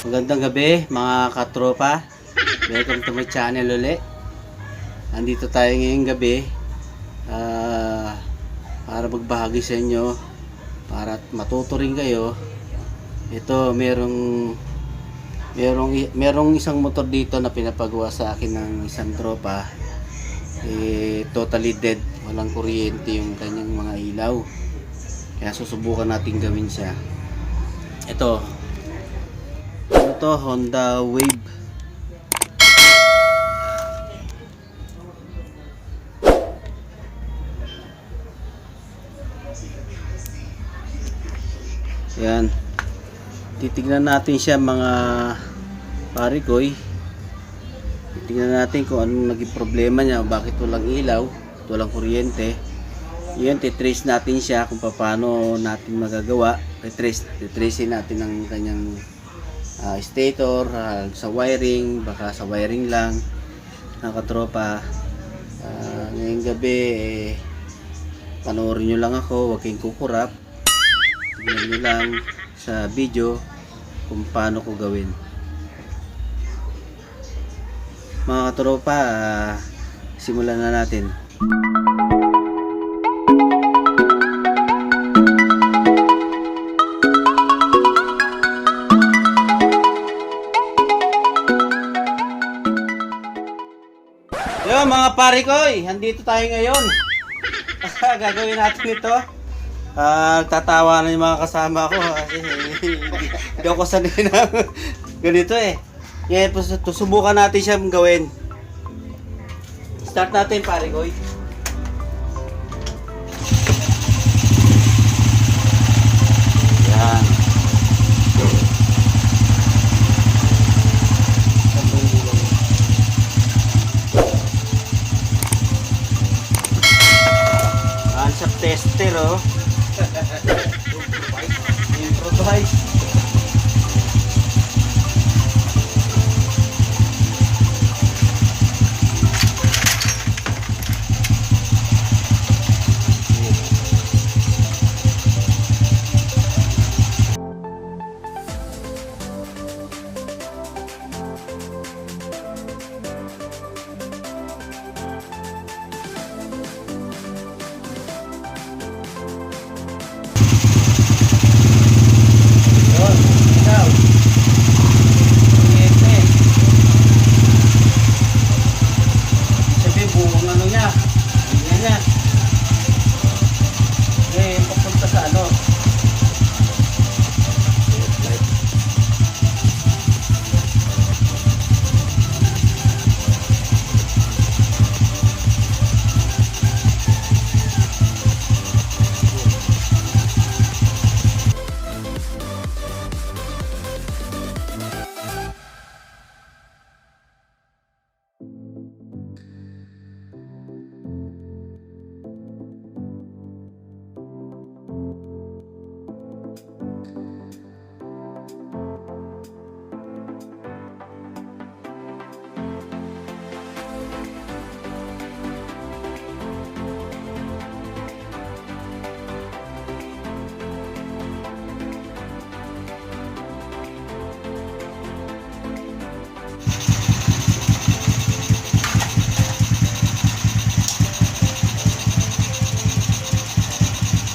Magandang gabi mga katropa. Welcome to my channel ulit. Andito tayo ngayong gabi para magbahagi sa inyo, para matuto rin kayo. Ito, merong isang motor dito na pinapagawa sa akin ng isang tropa. Totally dead, walang kuryente yung kanyang mga ilaw. Kaya susubukan natin gawin siya. Ito, Honda Wave. Yan, titignan natin siya mga parikoy. Titignan natin kung anong naging problema niya, bakit walang ilaw, walang kuryente. Yan, titrace natin siya kung paano natin magagawa. Titrace natin ang kanyang stator, sa wiring, baka sa wiring lang. Nakatropa, ngayong gabi panoorin nyo lang ako, huwag kayong kukurap. Tignan nyo lang sa video kung paano ko gawin. Mga katropa, simulan na natin. Yo mga parikoy, andito tayo ngayon. Gagawin natin ito. Tatawa na yung mga kasama ko kasi hindi ako sanay na ganito eh. Ngayon, susubukan natin siya gawin. Start natin parikoy. Yan. Sa tester oh. Improvise.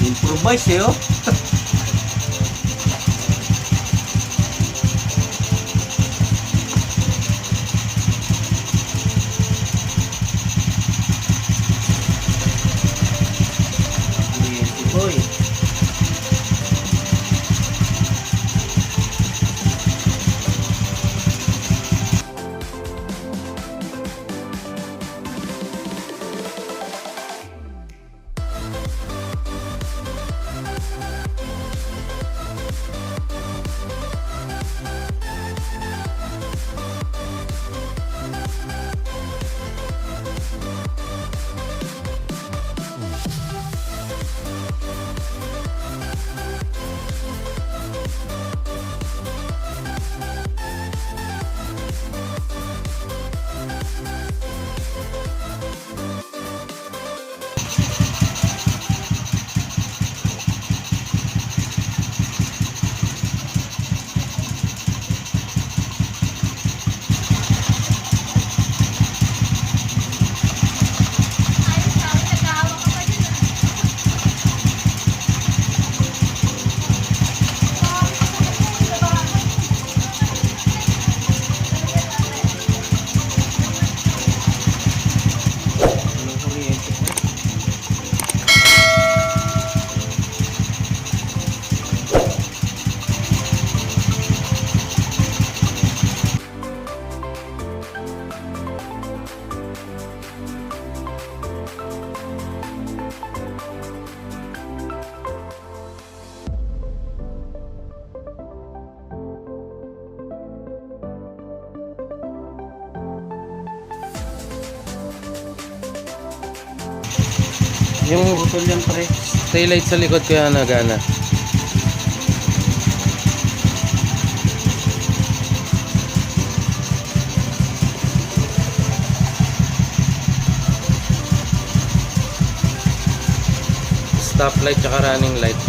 Improvise eh oh. Yung Putol yan pre. taillight sa likod kaya nagana. Stoplight tsaka running light.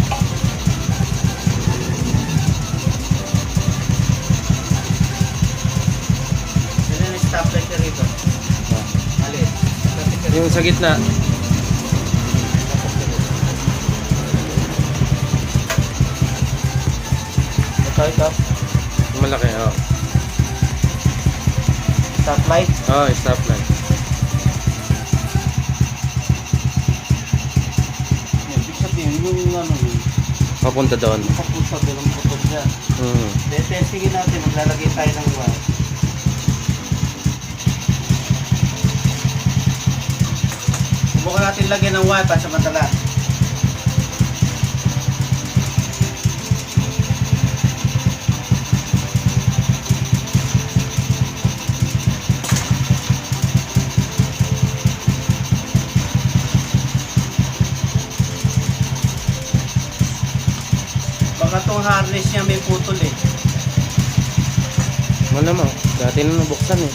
Yan yung stoplight ka rito. Alin? Yung sa gitna. Ito. Malaki, oh. Stoplight. Oh, stoplight. Ibig sabihin yung ano yun. Papunta doon. Papunta doon ang putol dyan. Testingin natin. Maglalagay tayo ng wire. Subukan natin lagyan ng wire para sa mantala. Baka itong harness niya may putol eh. Malamang. Dati na nabuksan eh.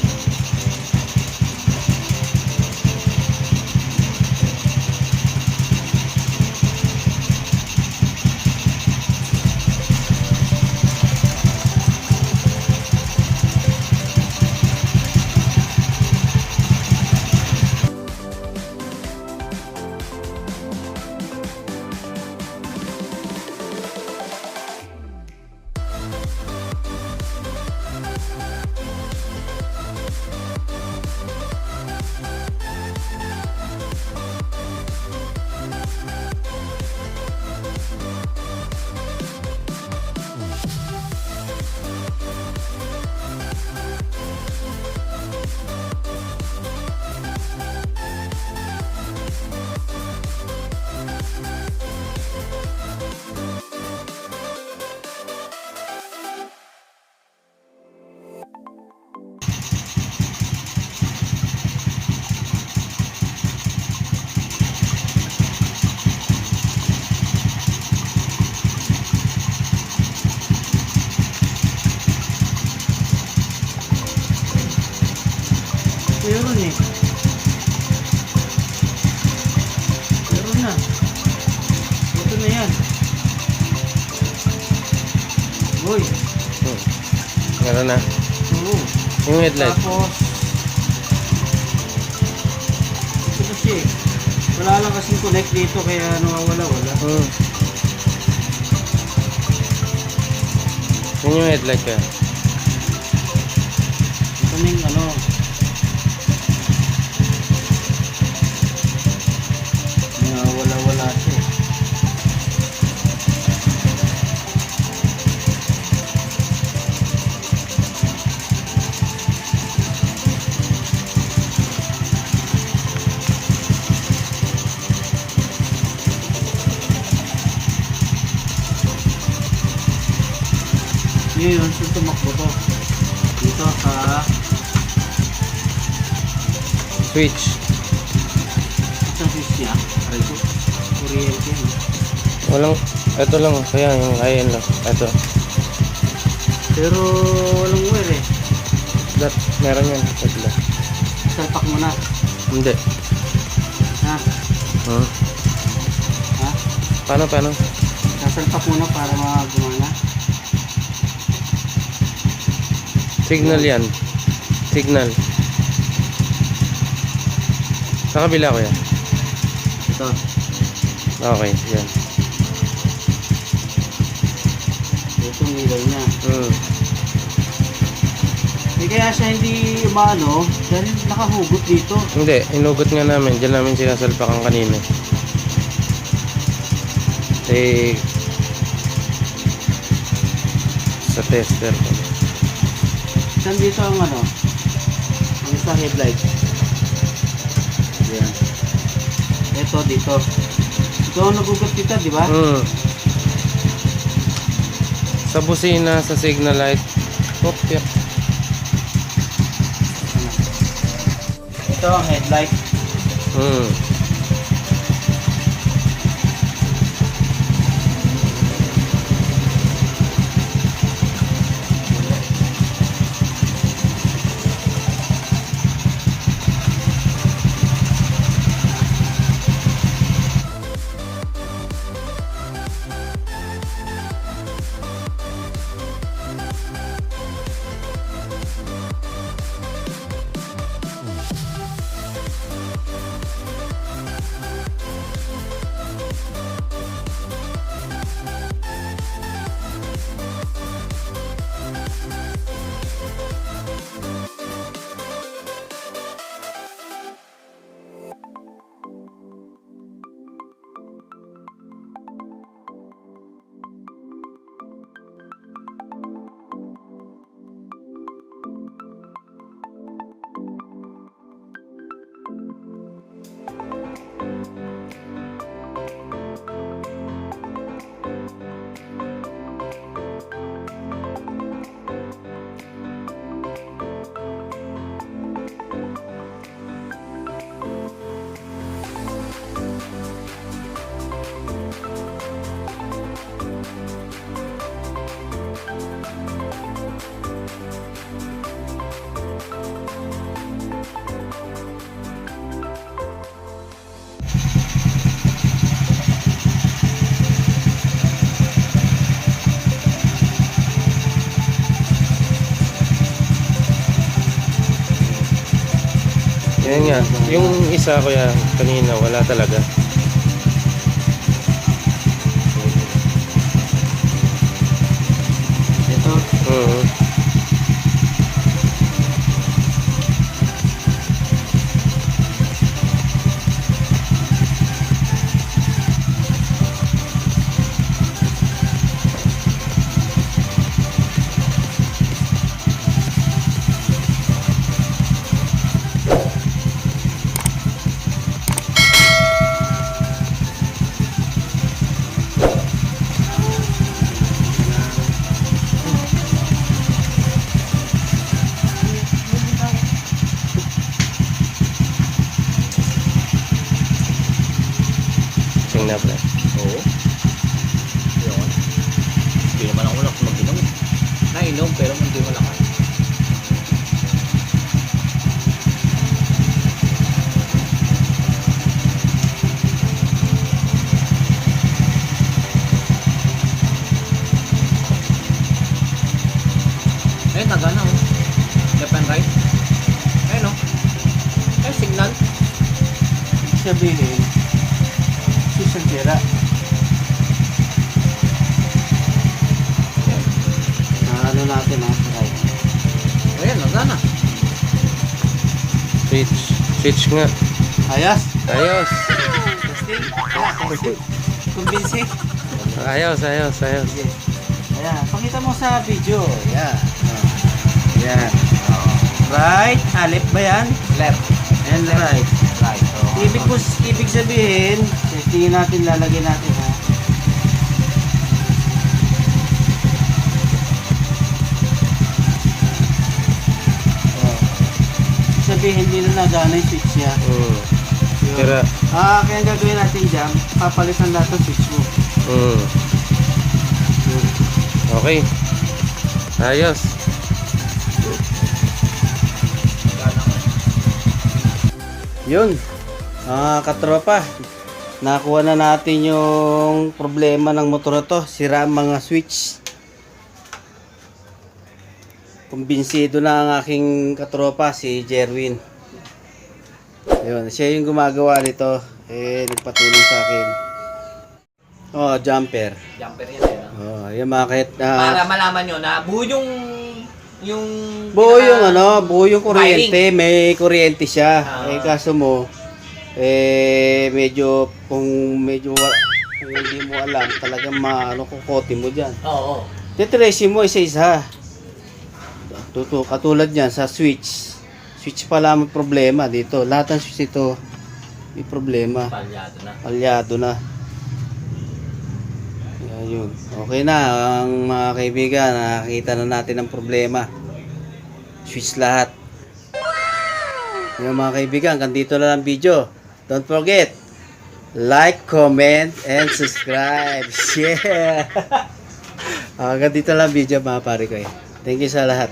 Meron eh. Meron na. Ito na yan. Boy. Meron na. Oo. Yung headlight. Tapos, ito kasi, wala lang kasing connect dito kaya nawawala-wala. Yun yung headlight kaya. Ito na yung ano. Nawawala-wala siya. Yun, so tumakbo to. Dito sa Switch. isang switch niya. Aray ko. Kuryente. No? Walang, ito lang. Kaya yung ayan lang. Ito. Pero walang wire eh. That, meron yan. Ito lang. Salpak mo na. Hindi. Ha? Hmm. Ha? Paano? Sasalpak mo na para magumana. Signal yan. Signal. Sa kabila ko yan. Ito. Okay, yan. Ito ang ilaw niya. Eh kaya siya hindi umano dahil nakahugot dito. Hindi, inugot nga namin. Diyan namin sinasalpakan kanina. Eh, sa tester ko. Saan dito ang ano? Ang isa headlight. Yan. Ito dito. Ito ang nagugot dito, di ba? Sa busina, sa signal light. Yep. Ito ang headlight. Yan nga. Yung isa kuya, kanina wala talaga. Ito. Oo. Sing na pala. Oo. Yun. Hindi naman ako lang mag-inom. Nainom pero hindi mo lakas. Eh, nagana oh. Left and right. Eh, no? Eh, signal. Ibig sabihin, switch ang sira. Ano natin ha? Right. Ayan, nagana. Switch. Switch nga. Ayos. Ayos. Testing. Testing. Convincing. Ayos. Sige. Ayan. Pakita mo sa video. Ayan. Ayan. Right. Left ba yan? Left. And right. Right. So, Ibig sabihin, testingin natin, lalagyan natin ha. Sabihin, hindi na nagana yung switch niya. Mm. Yun. Tira. Kaya ang gagawin natin dyan, papalitan lahat ng switch mo. Mm. Yun. Okay. Ayos. Yun. Katropa, nakuha na natin yung problema ng motor na to. Sira ang mga switch. Kumbinsido na ang aking katropa, si Jerwin. Yun, siya yung gumagawa nito. Nagpatulong sa akin. Oh, jumper. jumper yan eh. No? Oh, yung bakit Para malaman nyo na buo yung buo yung buo yung kuryente, may kuryente siya. Ah. Kaso mo medyo kung hindi mo alam, talagang kukote mo diyan. Oo. Titresin mo isa-isa. Katulad niyan sa switch. Switch pala may problema dito. Lahat ng switch ito may problema. Palyado na. Palyado na. Ayun. Okay na ang mga kaibigan, nakakita na natin ang problema. Switch lahat. Yung mga kaibigan, hanggang dito na lang video. Don't forget, like, comment, and subscribe. Share. Hanggang dito lang video mga pare ko. Thank you sa lahat.